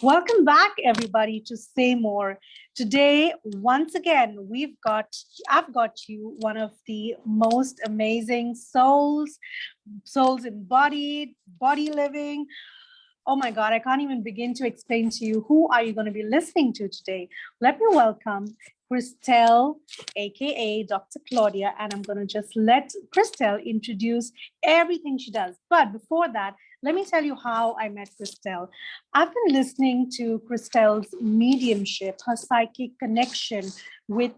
Welcome back, everybody, to Saymore. Today, once again, I've got you one of the most amazing souls embodied, body living. Oh my God, I can't even begin to explain to you who are you going to be listening to today. Let me welcome Christelle, aka Dr. Claudia, and I'm going to just let Christelle introduce everything she does. But before that, let me tell you how I met Christelle. I've been listening to Christelle's mediumship, her psychic connection with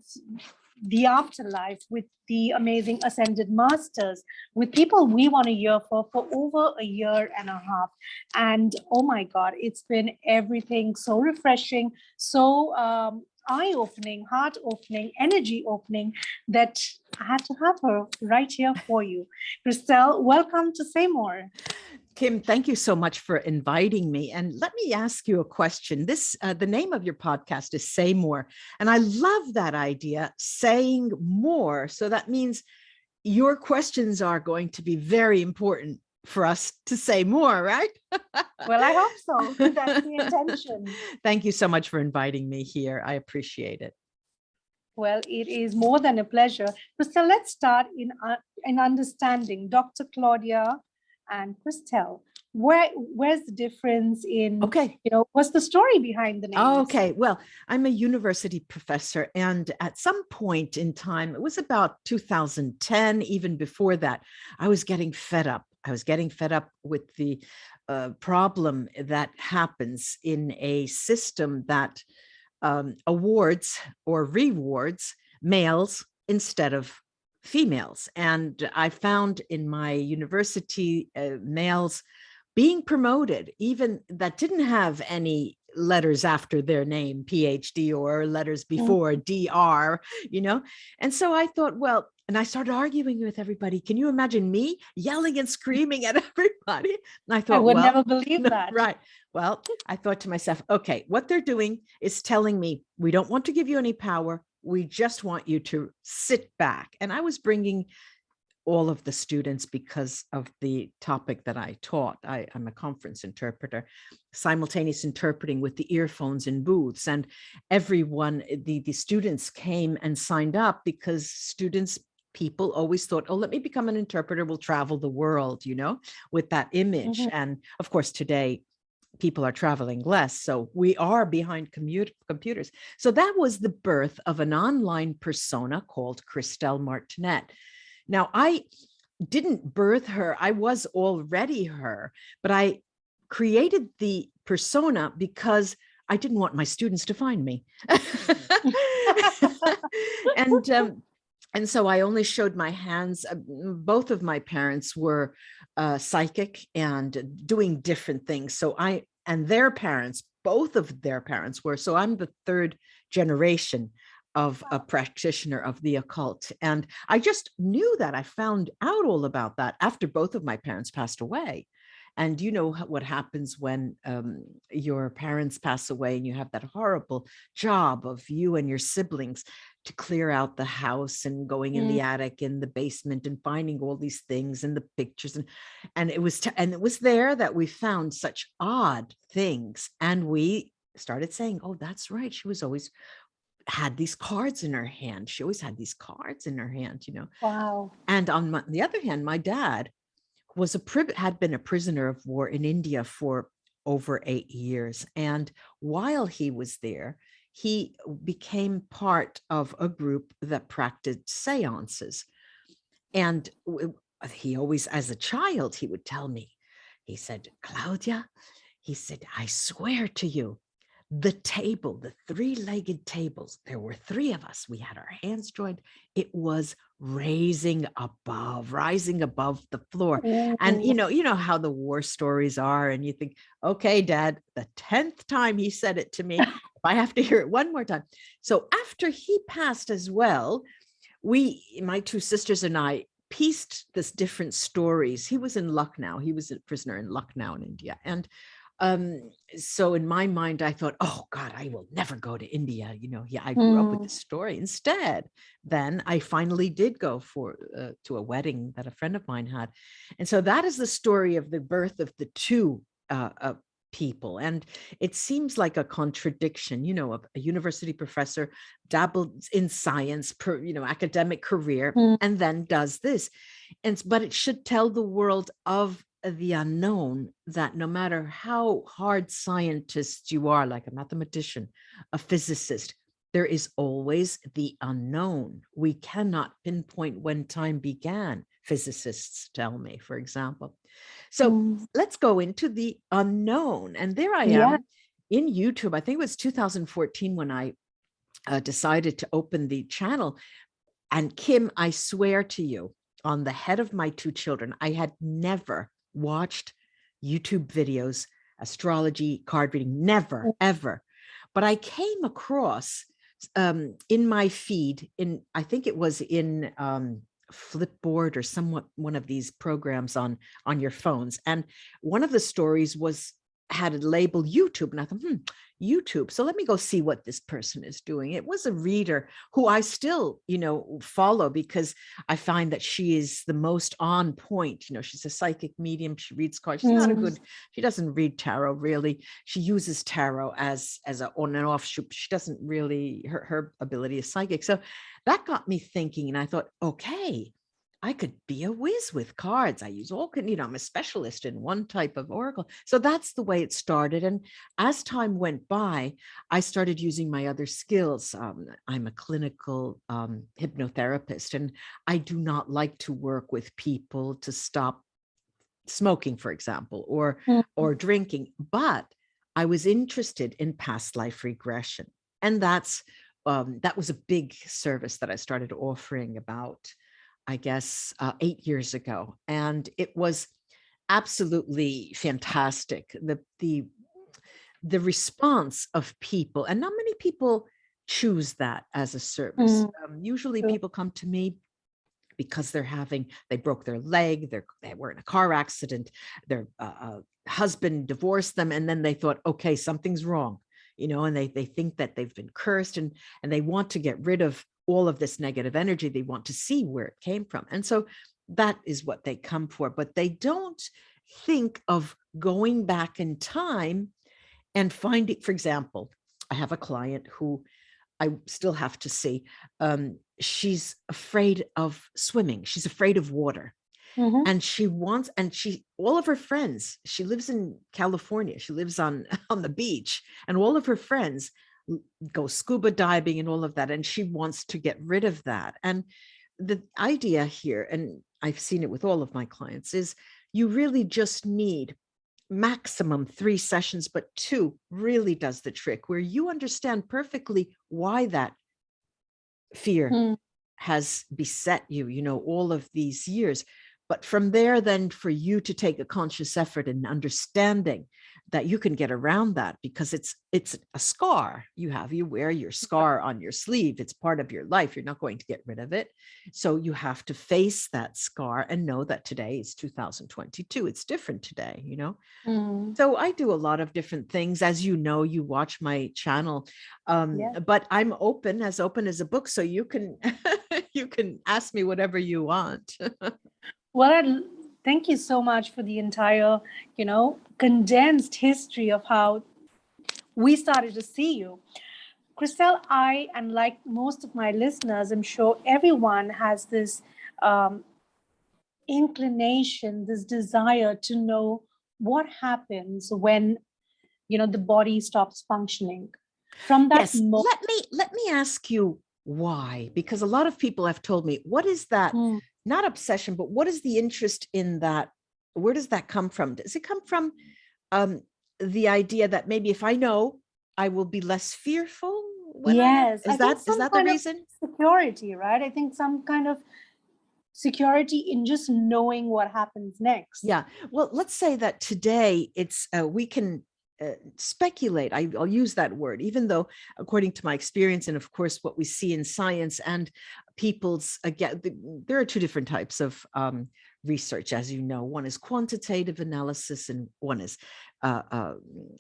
the afterlife, with the amazing ascended masters, with people we want to hear for over a year and a half. And oh my God, it's been everything so refreshing, so eye-opening, heart-opening, energy-opening that I had to have her right here for you. Christelle, welcome to Saymore. Kim, thank you so much for inviting me. And let me ask you a question. The name of your podcast is Say More. And I love that idea, saying more. So that means your questions are going to be very important for us to say more, right? Well, I hope so. That's the intention. Thank you so much for inviting me here. I appreciate it. Well, it is more than a pleasure. So let's start in understanding Dr. Claudia and Christelle. Where's the difference in, what's the story behind the name? Okay, well, I'm a university professor, and at some point in time, it was about 2010, even before that, I was getting fed up. I was getting fed up with the problem that happens in a system that awards or rewards males instead of females. And I found in my university males being promoted, even that didn't have any letters after their name, PhD, or letters before DR, And so I thought, well, and I started arguing with everybody. Can you imagine me yelling and screaming at everybody? And I thought, I would never believe that. Right. Well, I thought to myself, okay, what they're doing is telling me, we don't want to give you any power. We just want you to sit back. And I was bringing all of the students because of the topic that I taught. I'm a conference interpreter, simultaneous interpreting with the earphones in booths. And everyone, the students came and signed up because people always thought, oh, let me become an interpreter, we'll travel the world, with that image. And of course, today, people are traveling less. So we are behind computers. So that was the birth of an online persona called Christelle Martinet. Now, I didn't birth her. I was already her, but I created the persona because I didn't want my students to find me. And so I only showed my hands. Both of my parents were psychic and doing different things. And their parents, both of their parents were. So I'm the third generation of a practitioner of the occult. And I just knew that. I found out all about that after both of my parents passed away. And you know what happens when your parents pass away and you have that horrible job of you and your siblings to clear out the house and going in the attic, in the basement, and finding all these things and the pictures. And it was there that we found such odd things. And we started saying, oh, that's right. She was always had these cards in her hand. She always had these cards in her hand, Wow. And on the other hand, my dad had been a prisoner of war in India for over 8 years. And while he was there, he became part of a group that practiced seances. And he always, as a child, he would tell me, he said, Claudia, he said, I swear to you, the table, the three-legged tables, there were 3 of us. We had our hands joined. It was rising above the floor. Ooh. And you know how the war stories are. And you think, okay, Dad, the 10th time he said it to me, if I have to hear it one more time. So after he passed as well, my 2 sisters and I pieced this different stories. He was in Lucknow. He was a prisoner in Lucknow in India. And so in my mind, I thought, oh God, I will never go to India. I grew up with this story. Instead, then I finally did go to a wedding that a friend of mine had. And so that is the story of the birth of the 2 people. And it seems like a contradiction, you know, a university professor dabbled in science, academic career, Mm. and then does this. But it should tell the world of the unknown, that no matter how hard scientists you are, like a mathematician, a physicist, there is always the unknown. We cannot pinpoint when time began, physicists tell me, for example. So Mm. let's go into the unknown. And there I Yeah. am in YouTube. I think it was 2014 when I decided to open the channel. And Kim, I swear to you, on the head of my two children, I had never watched YouTube videos, astrology, card reading, never, ever. But I came across in my feed, I think it was in Flipboard or somewhat one of these programs on your phones. And one of the stories had it labeled YouTube. And I thought, YouTube. So let me go see what this person is doing. It was a reader who I still, follow, because I find that she is the most on point. She's a psychic medium. She reads cards. She doesn't read tarot really. She uses tarot as a on and off. She doesn't really, her ability is psychic. So that got me thinking, and I thought, okay, I could be a whiz with cards. I use all, I'm a specialist in one type of oracle. So that's the way it started. And as time went by, I started using my other skills. I'm a clinical hypnotherapist, and I do not like to work with people to stop smoking, for example, or drinking. But I was interested in past life regression. And that was a big service that I started offering about, I guess, 8 years ago. And it was absolutely fantastic. The response of people, and not many people choose that as a service. Usually people come to me because they broke their leg, they were in a car accident, their husband divorced them, and then they thought, okay, something's wrong, and they think that they've been cursed, and they want to get rid of all of this negative energy. They want to see where it came from. And so that is what they come for, but they don't think of going back in time and finding, for example, I have a client who I still have to see. She's afraid of swimming. She's afraid of water. And all of her friends, she lives in California. She lives on the beach, and all of her friends go scuba diving and all of that. And she wants to get rid of that. And the idea here, and I've seen it with all of my clients, is you really just need maximum 3 sessions, but 2 really does the trick, where you understand perfectly why that fear has beset you, all of these years. But from there, then for you to take a conscious effort in understanding that you can get around that, because it's a scar you wear your scar on your sleeve. It's part of your life. You're not going to get rid of it. So you have to face that scar and know that today is 2022. It's different today, So I do a lot of different things. As you know, you watch my channel, but I'm open as a book. So you can, you can ask me whatever you want. Well, thank you so much for the entire, condensed history of how we started to see you. Christelle, and like most of my listeners, I'm sure everyone has this inclination, this desire to know what happens when, the body stops functioning. From that yes, let me ask you why, because a lot of people have told me, what is that? Not obsession, but what is the interest in that? Where does that come from? Does it come from the idea that maybe if I know, I will be less fearful? Yes. Is that the reason? Security, right? I think some kind of security in just knowing what happens next. Yeah. Well, let's say that today it's we can speculate. I'll use that word, even though according to my experience, and of course what we see in science and people's, again, there are 2 different types of research, as you know. One is quantitative analysis and one is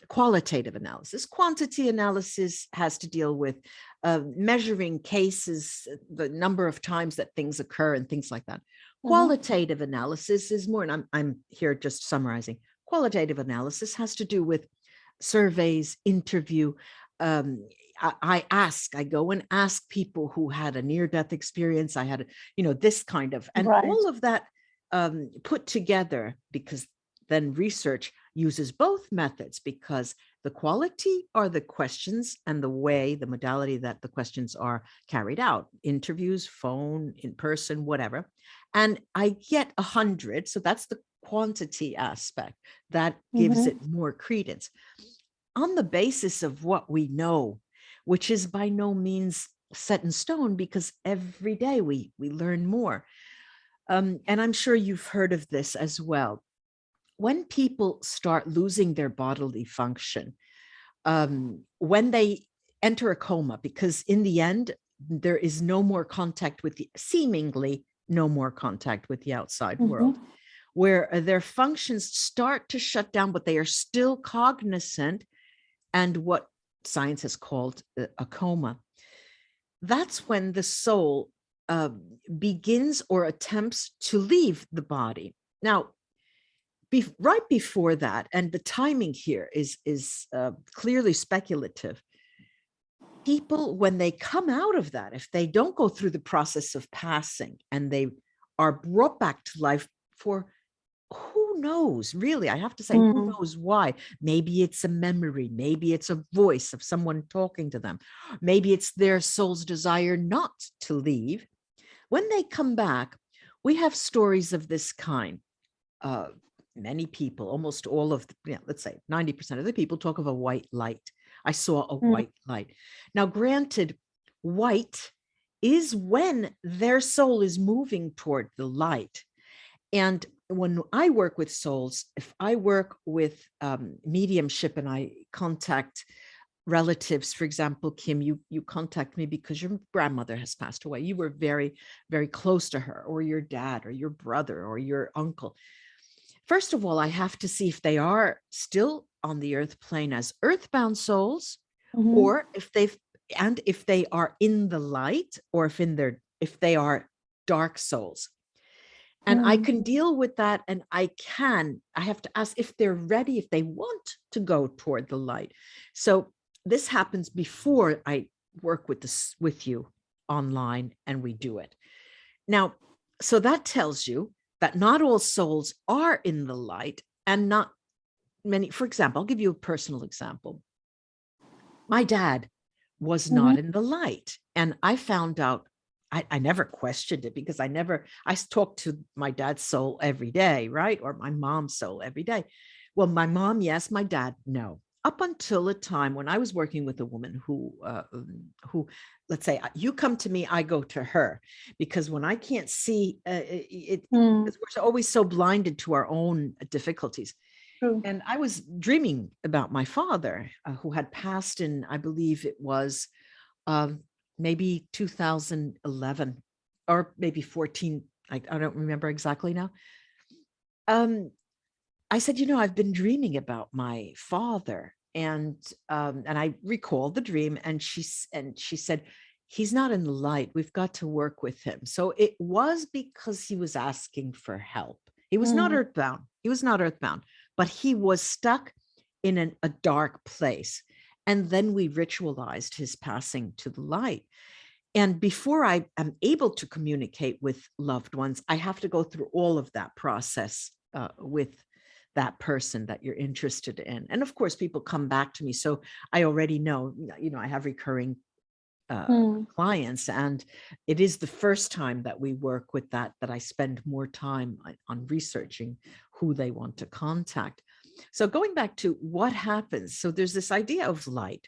qualitative analysis. Quantity analysis has to deal with measuring cases, the number of times that things occur and things like that. Qualitative analysis is more, and I'm here just summarizing. Qualitative analysis has to do with surveys, interview. I go and ask people who had a near-death experience. I had, this kind of, and Right. all of that put together, because then research uses both methods, because the quality are the questions and the way, the modality that the questions are carried out, interviews, phone, in person, whatever. And I get 100. So that's the quantity aspect that gives it more credence on the basis of what we know, which is by no means set in stone, because every day we learn more. And I'm sure you've heard of this as well. When people start losing their bodily function, when they enter a coma, because in the end, there is no more contact with seemingly no more contact with the outside world, where their functions start to shut down, but they are still cognizant, and what science has called a coma. That's when the soul begins or attempts to leave the body. Now, right before that, and the timing here is clearly speculative. People, when they come out of that, if they don't go through the process of passing and they are brought back to life for who knows, really, I have to say, who knows why? Maybe it's a memory, maybe it's a voice of someone talking to them, maybe it's their soul's desire not to leave. When they come back, we have stories of this kind. Many people, almost all of, let's say 90% of the people talk of a white light. I saw a white light. Now, granted, white is when their soul is moving toward the light. And when I work with souls, if I work with mediumship and I contact relatives, for example, Kim, you contact me because your grandmother has passed away. You were very, very close to her, or your dad, or your brother, or your uncle. First of all, I have to see if they are still on the earth plane as earthbound souls, or if they are in the light, or if they are dark souls. And I can deal with that. And I have to ask if they're ready, if they want to go toward the light. So this happens before I work with you online, and we do it. Now, so that tells you that not all souls are in the light, and not many. For example, I'll give you a personal example. My dad was not in the light, and I found out, I never questioned it, because I talked to my dad's soul every day, right? Or my mom's soul every day. Well, my mom, yes, my dad, no. Up until a time when I was working with a woman who, let's say, you come to me, I go to her, because when I can't see it, we're always so blinded to our own difficulties. And I was dreaming about my father, who had passed in, I believe it was maybe 2011 or maybe 14. I don't remember exactly now. I said, I've been dreaming about my father, and I recalled the dream, and she said, he's not in the light. We've got to work with him. So it was because he was asking for help. He was not earthbound. He was not earthbound, but he was stuck in a dark place. And then we ritualized his passing to the light. And before I am able to communicate with loved ones, I have to go through all of that process with that person that you're interested in. And of course, people come back to me. So I already know, I have recurring clients, and it is the first time that we work with that I spend more time on researching who they want to contact. So going back to what happens. So there's this idea of light.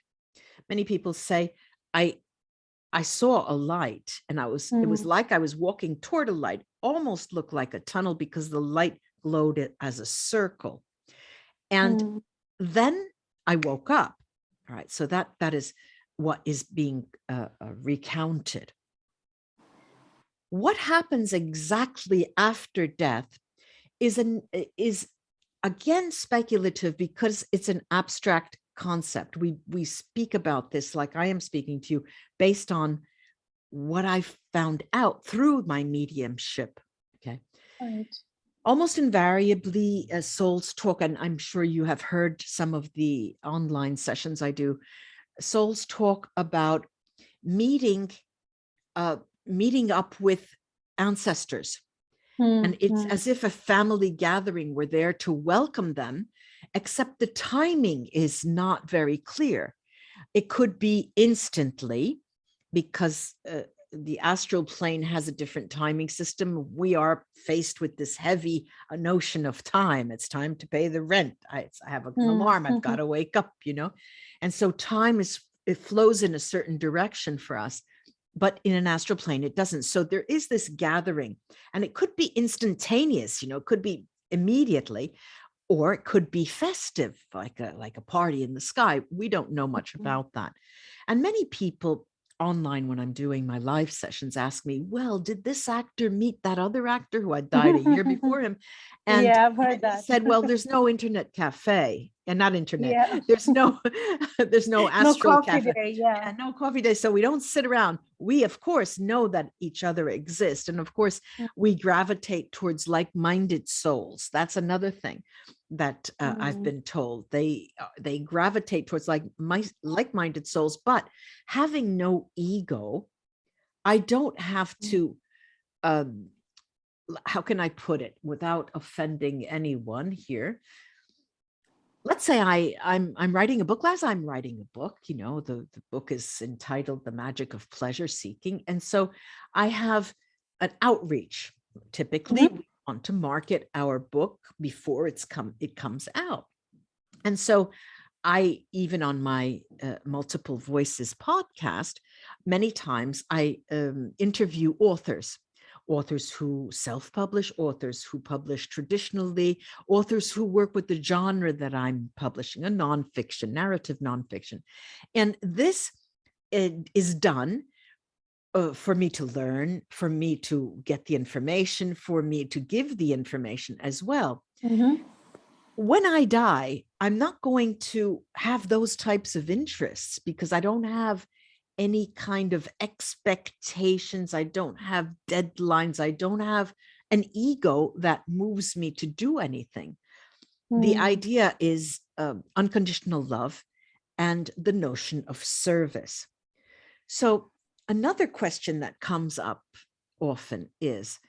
Many people say, I saw a light, and it was like I was walking toward a light, almost looked like a tunnel, because the light glowed it as a circle. And then I woke up. All right. So that is what is being recounted. What happens exactly after death is again speculative, because it's an abstract concept. We speak about this like I am speaking to you, based on what I found out through my mediumship. Okay. Right. Almost invariably, souls talk, and I'm sure you have heard some of the online sessions I do. Souls talk about meeting meeting up with ancestors. And it's as if a family gathering were there to welcome them, except the timing is not very clear. It could be instantly because the astral plane has a different timing system. We are faced with this heavy notion of time. It's time to pay the rent. I have an alarm. I've got to wake up, you know. And so time it flows in a certain direction for us. But in an astral plane, it doesn't. So there is this gathering, and it could be instantaneous, you know, it could be immediately, or it could be festive, like a party in the sky. We don't know much about that. And many people online, when I'm doing my live sessions, ask me, well, did this actor meet that other actor who had died a year before him? And yeah, I've heard I that. said, well, there's no internet cafe, and not internet. Yeah. There's no No astral coffee cafe. day. Yeah. And no coffee day. So we don't sit around. We, of course, know that each other exists. And of course, we gravitate towards like-minded souls. That's another thing that I've been told. They gravitate towards like-minded souls, but having no ego, I don't have to, how can I put it without offending anyone here? Let's say I'm writing a book. As I'm writing a book, you know, the book is entitled The Magic of Pleasure Seeking. And so I have an outreach. Typically, we want to market our book before it comes out. And so I, even on my Multiple Voices podcast, many times I interview authors who self-publish, authors who publish traditionally, authors who work with the genre that I'm publishing, a nonfiction, narrative nonfiction. And this is done for me to learn, for me to get the information, for me to give the information as well. When I die, I'm not going to have those types of interests because I don't have any kind of expectations. I don't have deadlines. I don't have an ego that moves me to do anything. The idea is unconditional love and the notion of service. So another question that comes up often is,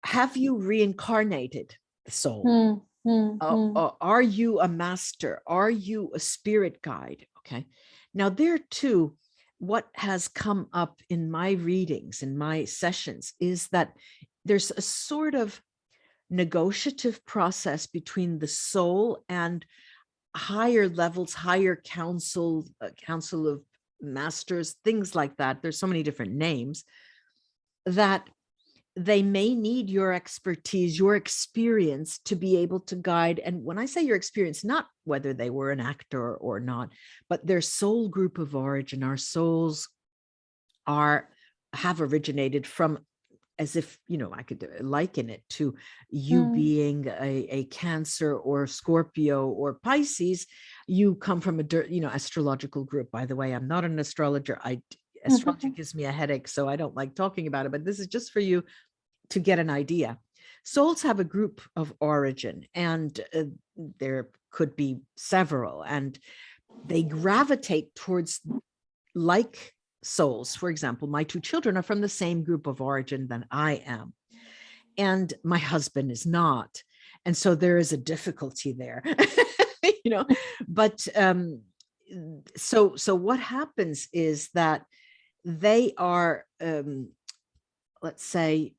have you reincarnated the soul? Are you a master? Are you a spirit guide? Okay. Now there too, what has come up in my readings, in my sessions, is that there's a sort of negotiative process between the soul and higher levels, higher council of masters, things like that. There's so many different names that they may need your expertise, your experience to be able to guide. And when I say your experience, not whether they were an actor or not, but their soul group of origin. Our souls have originated from, as if, you know, I could liken it to you being a Cancer or Scorpio or Pisces. You come from a, you know, astrological group. By the way, I'm not an astrologer. Astrology gives me a headache, so I don't like talking about it, but this is just for you to get an idea. Souls have a group of origin, and there could be several, and they gravitate towards like souls. For example, my two children are from the same group of origin than I am, and my husband is not. And so there is a difficulty there, you know, but so what happens is that they are, let's say,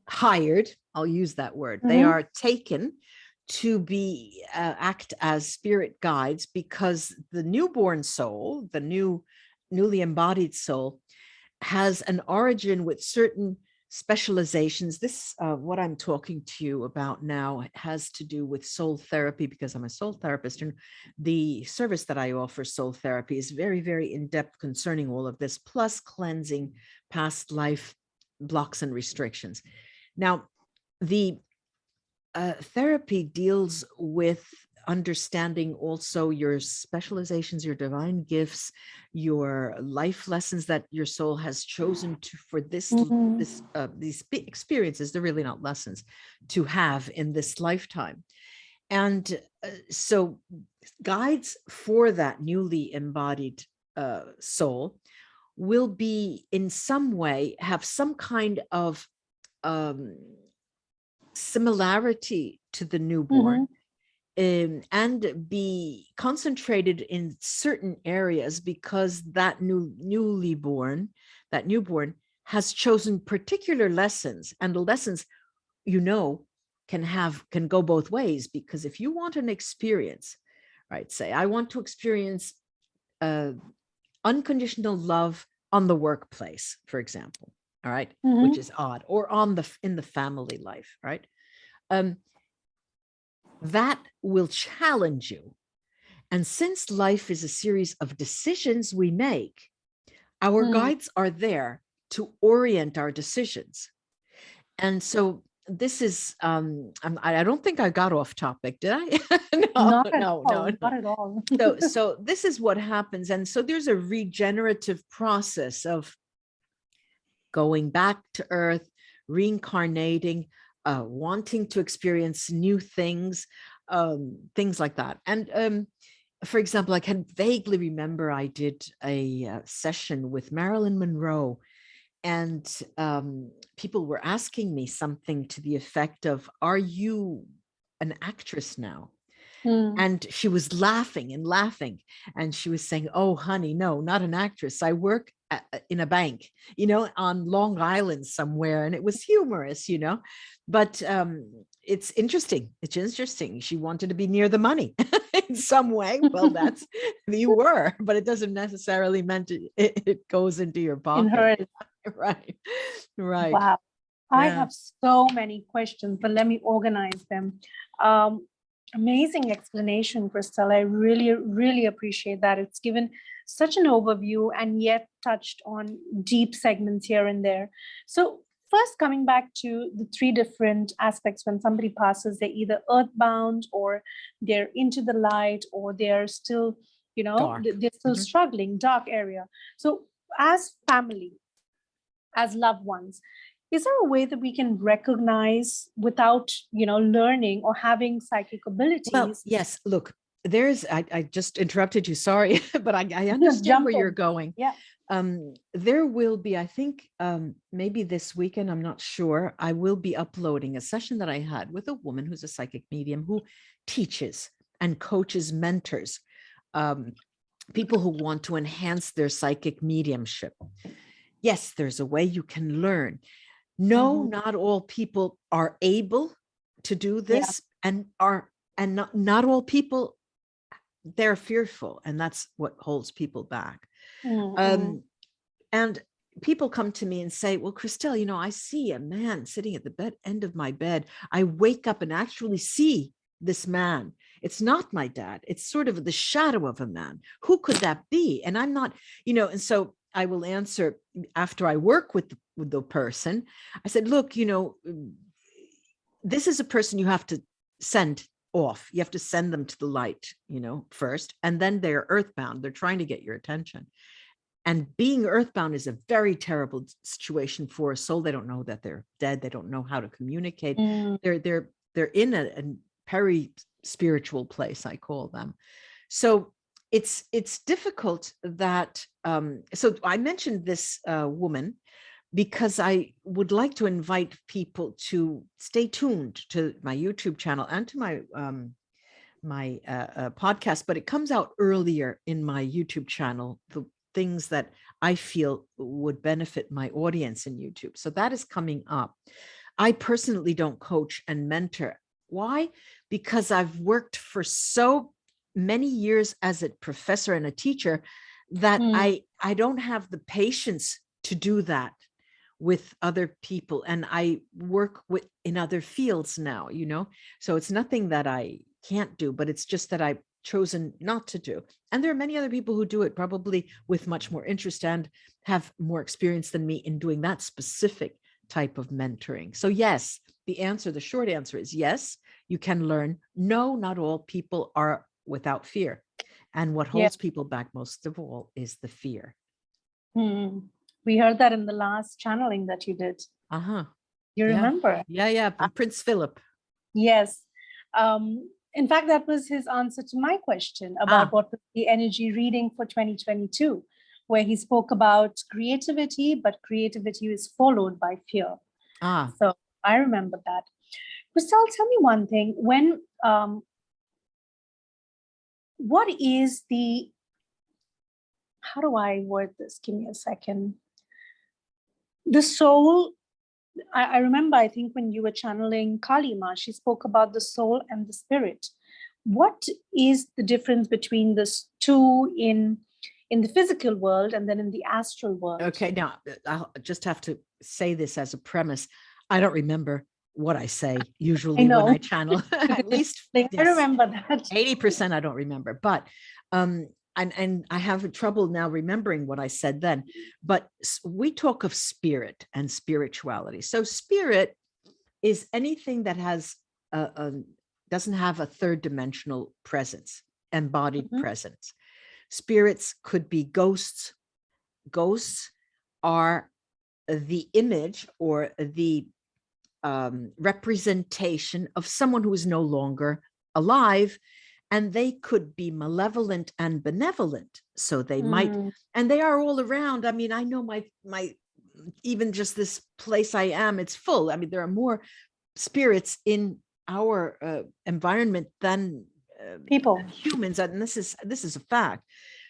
hired, I'll use that word. They are taken to be act as spirit guides because the newborn soul, the newly embodied soul, has an origin with certain specializations. This, what I'm talking to you about now, has to do with soul therapy because I'm a soul therapist, and the service that I offer, soul therapy, is very, very in-depth concerning all of this, plus cleansing past life blocks and restrictions. Now, the therapy deals with understanding also your specializations, your divine gifts, your life lessons that your soul has chosen to for Mhm. these experiences. They're really not lessons to have in this lifetime. And so guides for that newly embodied soul will be in some way have some kind of um, similarity to the newborn, Mhm. and be concentrated in certain areas because that that newborn has chosen particular lessons, and the lessons, you know, can go both ways. Because if you want an experience, right, say I want to experience unconditional love on the workplace, for example, all right, which Mhm. is odd, or on the in the family life, right, um, that will challenge you. And since life is a series of decisions we make, our Mm. guides are there to orient our decisions. And so this is, I don't think I got off topic, did I? No, Not at no, no, all. no. Not at all. So this is what happens. And so there's a regenerative process of going back to earth, reincarnating, wanting to experience new things like that. And for example, I can vaguely remember I did a session with Marilyn Monroe, and people were asking me something to the effect of, "Are you an actress now?" Mm. And she was laughing and laughing. And she was saying, "Oh, honey, no, not an actress. I work in a bank, on Long Island somewhere." And it was humorous, but it's interesting. It's interesting. She wanted to be near the money in some way. Well, that's you were, but it doesn't necessarily mean it goes into your In pocket. her. Right. Right. Wow. I Yeah. have so many questions, but let me organize them. Um, Amazing explanation, Christelle. I really, really appreciate that. It's given such an overview and yet touched on deep segments here and there. So, first, coming back to the three different aspects when somebody passes, they're either earthbound or they're into the light or they're still, Dark. they're still Mhm. struggling, dark area. So, as family, as loved ones, is there a way that we can recognize without learning or having psychic Well, abilities? yes, look, I just interrupted you, sorry, but I understand Jump where you're in. going. Yeah. There will be, I think, maybe this weekend, I'm not sure, I will be uploading a session that I had with a woman who's a psychic medium who teaches and coaches mentors, um, people who want to enhance their psychic mediumship. Yes, there's a way you can learn. No, Mhm. not all people are able to do Yeah. this, and not all people, they're fearful, and that's what holds people back. Mm-mm. Um, and people come to me and say, "Well, Christelle, I see a man sitting at the end of my bed. I wake up and actually see this man. It's not my dad. It's sort of the shadow of a man. Who could that be?" And I'm not, and so I will answer after I work with the person. I said, "Look, this is a person you have to send off. You have to send them to the light, first, and then they're earthbound. They're trying to get your attention. And being earthbound is a very terrible situation for a soul. They don't know that they're dead. They don't know how to communicate. Mm. They're in a peri-spiritual place, I call them. So it's difficult that so I mentioned this woman because I would like to invite people to stay tuned to my YouTube channel and to my podcast, but it comes out earlier in my YouTube channel, the things that I feel would benefit my audience in YouTube. So that is coming up. I personally don't coach and mentor. Why? Because I've worked for so many years as a professor and a teacher that Mm. I don't have the patience to do that with other people, and I work with in other fields now, so it's nothing that I can't do, but it's just that I've chosen not to do. And there are many other people who do it probably with much more interest and have more experience than me in doing that specific type of mentoring. So yes, the short answer is yes, you can learn, no, not all people are without fear. And what Yeah. holds people back most of all is the fear. We heard that in the last channeling that you did. Uh-huh. You Yeah. remember? Yeah. From Prince Philip. Yes. In fact, that was his answer to my question about what was the energy reading for 2022, where he spoke about creativity, but creativity is followed by fear. So I remember that. Christelle, tell me one thing. What is the, how do I word this? Give me a second. The soul, I remember, I think when you were channeling Kalima, she spoke about the soul and the spirit. What is the difference between these two in the physical world and then in the astral world? Okay, now I'll just have to say this as a premise. I don't remember what I say usually when I channel. At least I remember that 80% I don't remember, but and I have trouble now remembering what I said then. But we talk of spirit and spirituality. So spirit is anything that has doesn't have a third dimensional presence, embodied presence. Spirits could be ghosts. Ghosts are the image or the representation of someone who is no longer alive, and they could be malevolent and benevolent. So they might, and they are all around. I mean, I know my even just this place I am, it's full. I mean, there are more spirits in our environment than people, than humans, and this is a fact.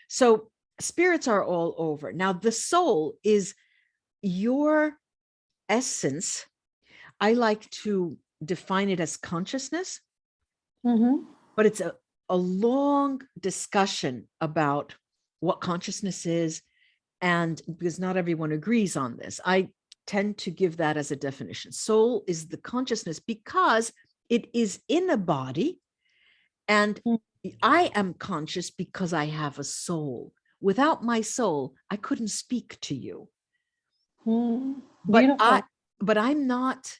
So spirits are all over. Now, the soul is your essence. I like to define it as consciousness, but it's a long discussion about what consciousness is. And because not everyone agrees on this, I tend to give that as a definition. Soul is the consciousness because it is in a body, and I am conscious because I have a soul. Without my soul, I couldn't speak to you. But I'm not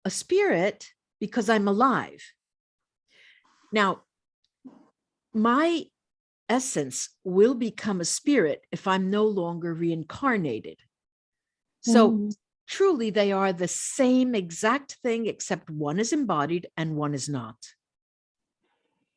a spirit because I'm alive. Now, my essence will become a spirit if I'm no longer reincarnated. So truly, they are the same exact thing, except one is embodied and one is not.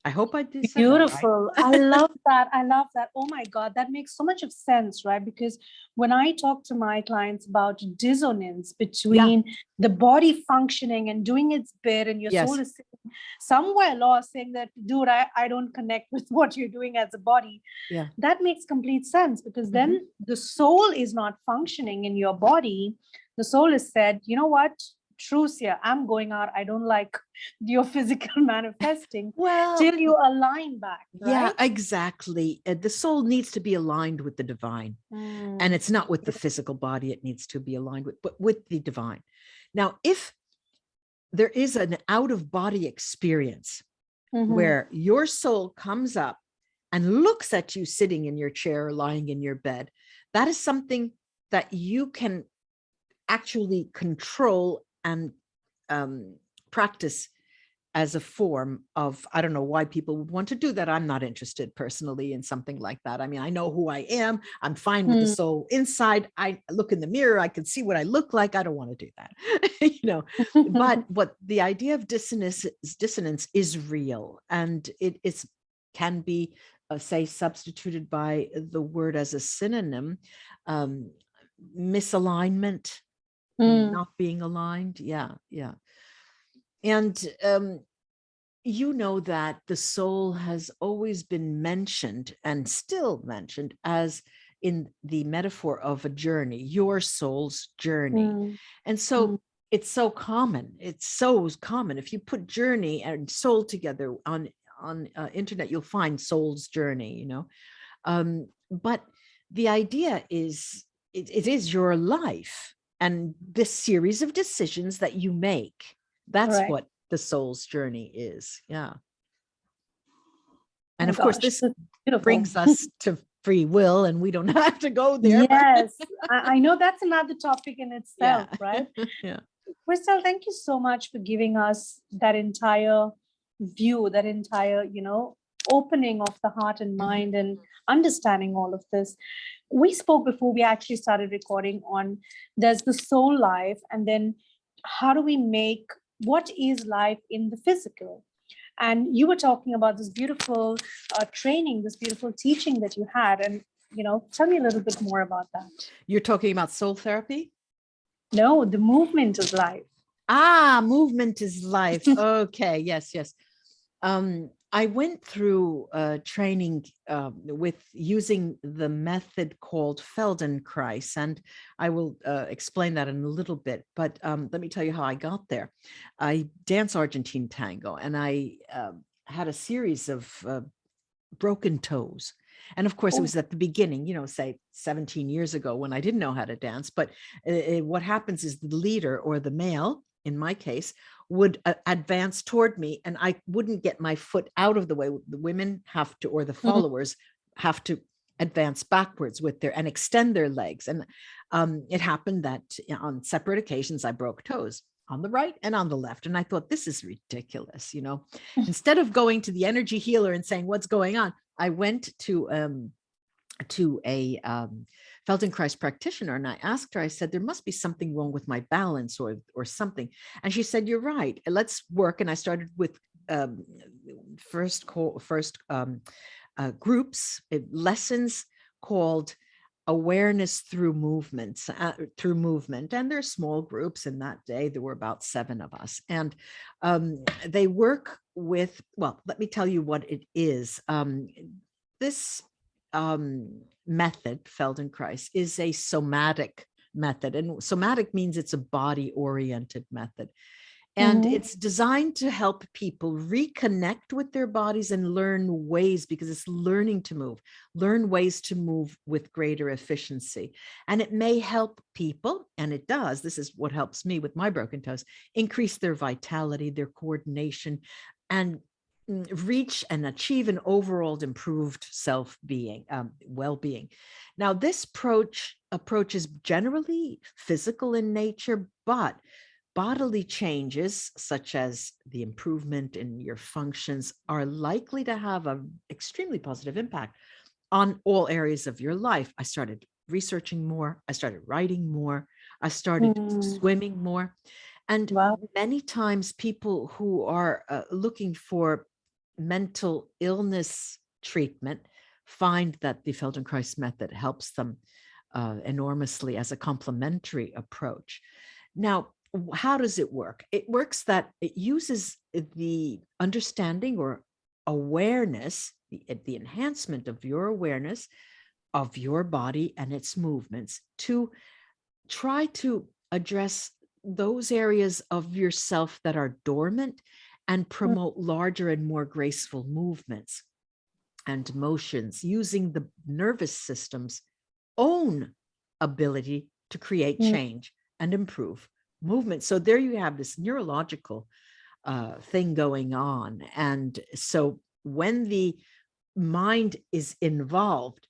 I hope I did. Beautiful. Right. I love that. I love that. Oh my God, that makes so much of sense, right? Because when I talk to my clients about dissonance between the body functioning and doing its bit, and your soul is sitting somewhere lost saying that, dude, I don't connect with what you're doing as a body. Yeah. That makes complete sense, because then the soul is not functioning in your body. The soul is said, you know what? Truth here, I'm going out. I don't like your physical manifesting. Well, till you align back, right? Yeah, exactly. The soul needs to be aligned with the divine, and it's not with the physical body. It needs to be aligned with, but with the divine. Now, if there is an out-of-body experience where your soul comes up and looks at you sitting in your chair or lying in your bed, that is something that you can actually control and practice as a form of, I don't know why people would want to do that. I'm not interested personally in something like that. I mean, I know who I am. I'm fine with the soul inside. I look in the mirror. I can see what I look like. I don't want to do that, you know. But what the idea of dissonance is real, and it can be, say, substituted by the word as a synonym, misalignment. Not being aligned. Yeah. And you know that the soul has always been mentioned and still mentioned as in the metaphor of a journey, your soul's journey. And so it's so common. It's so common. If you put journey and soul together on internet, you'll find soul's journey, you know. But the idea is it is your life. And this series of decisions that you make, that's what the soul's journey is. Yeah. And of course, this brings us to free will, and we don't have to go there. Yes, I know that's another topic in itself, right? Yeah. Christelle, thank you so much for giving us that entire view, that entire, opening of the heart and mind and understanding all of this. We spoke before we actually started recording on there's the soul life, and then how do we make what is life in the physical? And you were talking about this beautiful training, this beautiful teaching that you had. And, tell me a little bit more about that. You're talking about soul therapy? No, the movement of life. Movement is life. Okay. Yes. I went through training with using the method called Feldenkrais, and I will explain that in a little bit. But let me tell you how I got there. I dance Argentine tango, and I had a series of broken toes. And of course, it was at the beginning, say 17 years ago when I didn't know how to dance. But what happens is the leader, or the male, in my case, would advance toward me, and I wouldn't get my foot out of the way. The women have to, or the followers have to advance backwards with and extend their legs. And it happened that on separate occasions, I broke toes on the right and on the left. And I thought, this is ridiculous. Instead of going to the energy healer and saying, what's going on? I went to a Feldenkrais practitioner, and I asked her, I said, there must be something wrong with my balance or something. And she said, you're right, let's work. And I started with first groups, lessons called awareness through movement. And they're small groups. In that day, there were about 7 of us. And they work with, well, let me tell you what it is. This method, Feldenkrais, is a somatic method. And somatic means it's a body-oriented method. And it's designed to help people reconnect with their bodies and learn ways, because it's learning to move, learn ways to move with greater efficiency. And it may help people, and it does, this is what helps me with my broken toes, increase their vitality, their coordination, and reach and achieve an overall improved self-being, well-being. Now, this approach is generally physical in nature, but bodily changes, such as the improvement in your functions, are likely to have an extremely positive impact on all areas of your life. I started researching more. I started writing more. I started swimming more. And many times people who are looking for mental illness treatment find that the Feldenkrais method helps them enormously as a complementary approach. Now, how does it work? It works that it uses the understanding or awareness, the enhancement of your awareness of your body and its movements to try to address those areas of yourself that are dormant and promote larger and more graceful movements and motions, using the nervous system's own ability to create change and improve movement. So there you have this neurological thing going on. And so when the mind is involved,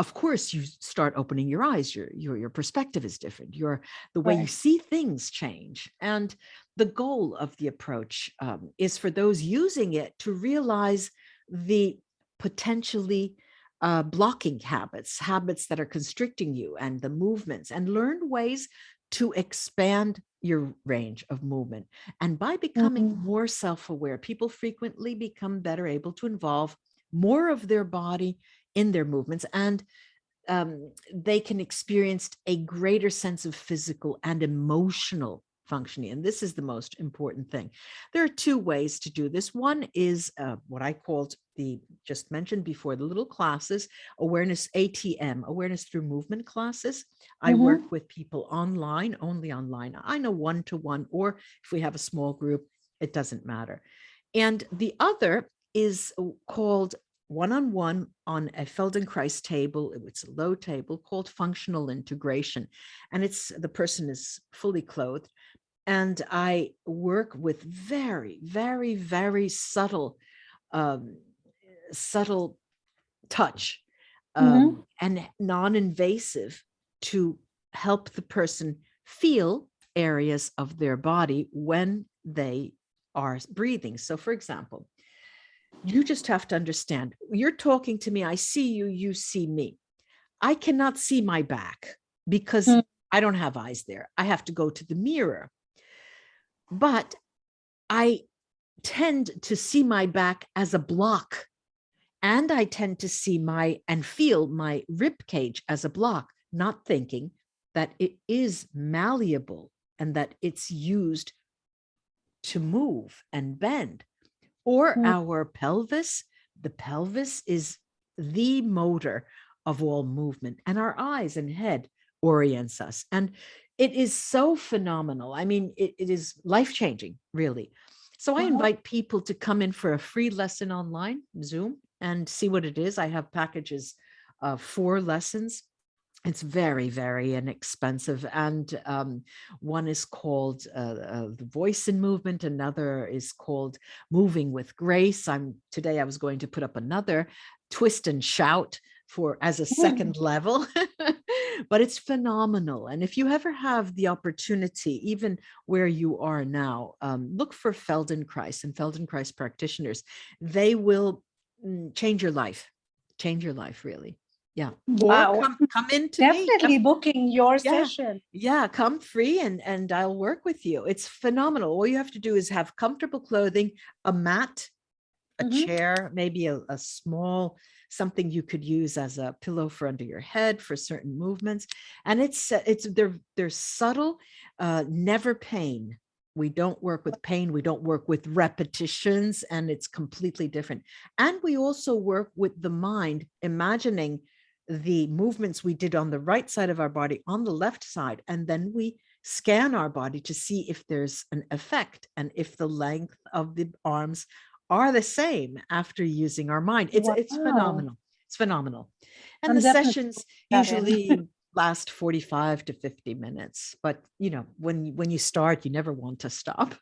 of course, you start opening your eyes, your perspective is different, the way you see things change. And the goal of the approach is for those using it to realize the potentially blocking habits that are constricting you, and the movements, and learn ways to expand your range of movement. And by becoming more self-aware, people frequently become better able to involve more of their body in their movements, and they can experience a greater sense of physical and emotional functioning. And this is the most important thing. There are 2 ways to do this. One is what I called just mentioned before, the little classes, awareness ATM, awareness through movement classes. I work with people online, only online. I know one-to-one, or if we have a small group, it doesn't matter. And the other is called one-on-one on a Feldenkrais table. It's a low table called functional integration. And the person is fully clothed. And I work with very, very, very subtle touch and non-invasive to help the person feel areas of their body when they are breathing. So for example, You just have to understand, you're talking to me, I see you, you see me. I cannot see my back because Mm. I don't have eyes there. I have to go to the mirror. But I tend to see my back as a block. And I tend to see and feel my rib cage as a block, not thinking that it is malleable and that it's used to move and bend. Or Mm. our pelvis. The pelvis is the motor of all movement, and our eyes and head orients us. And it is so phenomenal. I mean, it is life-changing, really. So I Wow. invite people to come in for a free lesson online, Zoom, and see what it is. I have packages of 4 lessons. It's very, very inexpensive. And one is called The Voice in Movement. Another is called Moving with Grace. Today I was going to put up another Twist and Shout as a Mm. second level, but it's phenomenal. And if you ever have the opportunity, even where you are now, look for Feldenkrais and Feldenkrais practitioners. They will change your life, really. Yeah. Or Wow. come in to me. Definitely booking your Yeah. session. Yeah. Come free and I'll work with you. It's phenomenal. All you have to do is have comfortable clothing, a mat, a Mhm. chair, maybe a small something you could use as a pillow for under your head for certain movements. And they're subtle, never pain. We don't work with pain. We don't work with repetitions, and it's completely different. And we also work with the mind, imagining the movements we did on the right side of our body on the left side. And then we scan our body to see if there's an effect and if the length of the arms are the same after using our mind. It's Wow. phenomenal. It's phenomenal. And I'm the definitely sessions that in. usually last 45 to 50 minutes. But when you start, you never want to stop.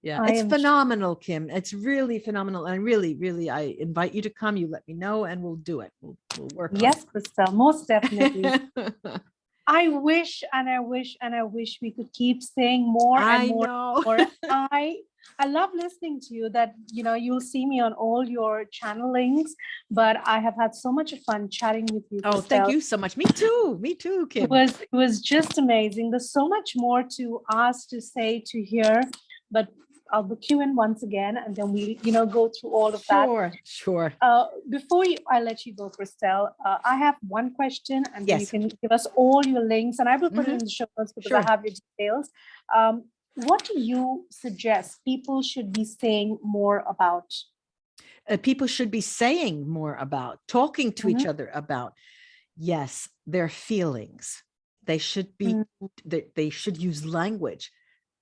Yeah, I it's am phenomenal, Kim. It's really phenomenal. And really, really, I invite you to come. You let me know and we'll do it. We'll work on yes, Christelle, most definitely. it. I wish and I wish and I wish we could keep saying more and I more. know. I love listening to you, that you'll see me on all your channelings, but I have had so much fun chatting with you, Oh, thank Christelle. you so much. Me too, Kim. It was just amazing. There's so much more to ask, to say, to hear, but I'll book you in once again, and then we go through all of that. Sure. Before I let you go, Christelle, I have one question, and then you Yes. can give us all your links, and I will put it Mhm. in the show notes because Sure. I have your details. What do you suggest people should be saying more about? People should be saying more about, talking to each other about, yes, their feelings. They should be, they should use language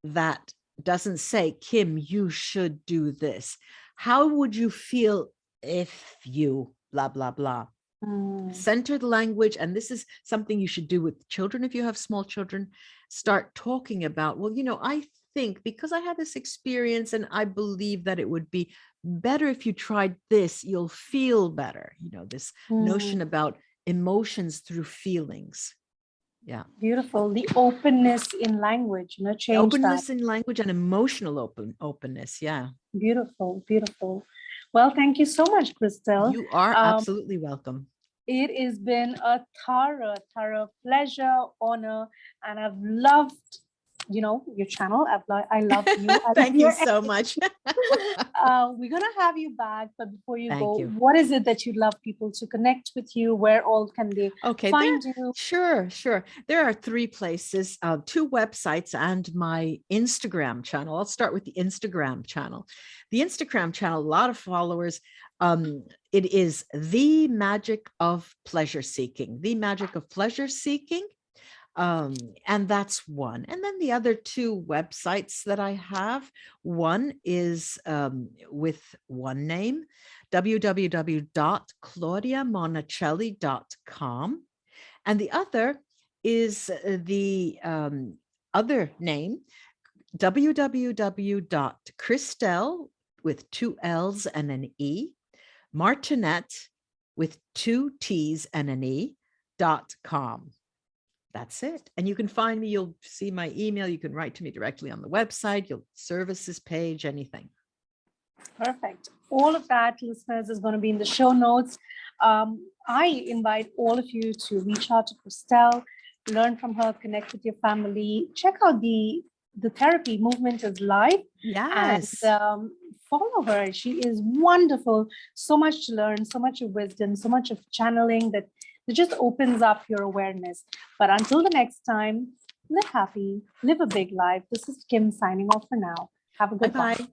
that doesn't say, Kim, you should do this. How would you feel if you blah, blah, blah? Centered language. And this is something you should do with children. If you have small children, start talking about, well, I think because I had this experience and I believe that it would be better if you tried this, you'll feel better. This notion about emotions through feelings. Yeah. Beautiful. The openness in language, change Openness that. in language and emotional openness. Yeah. Beautiful, beautiful. Well, thank you so much, Christelle. You are absolutely welcome. It has been a thorough pleasure, honor, and I've loved, your channel. I love you. Thank you so much. We're gonna have you back, but before you Thank go, you. what is it that you'd love people to connect with you? Where all can they find you? Sure. There are 3 places, 2 websites and my Instagram channel. I'll start with the Instagram channel. The Instagram channel, a lot of followers. It is The Magic of Pleasure Seeking, The Magic of Pleasure Seeking. And that's one. And then the other 2 websites that I have, one is with one name, www.claudiamonicelli.com. And the other is the other name, www.Christelle with 2 L's and an E, Martinette with 2 T's and an E.com. That's it. And you can find me. You'll see my email. You can write to me directly on the website, your services page, anything. Perfect. All of that, listeners, is going to be in the show notes. I invite all of you to reach out to Christelle, learn from her, connect with your family, check out the therapy movement is live, and Yes. follow her. She is wonderful. So much to learn, so much of wisdom, so much of channeling that just opens up your awareness. But until the next time, live happy, live a big life. This is Kim signing off for now. Have a good one. Bye-bye.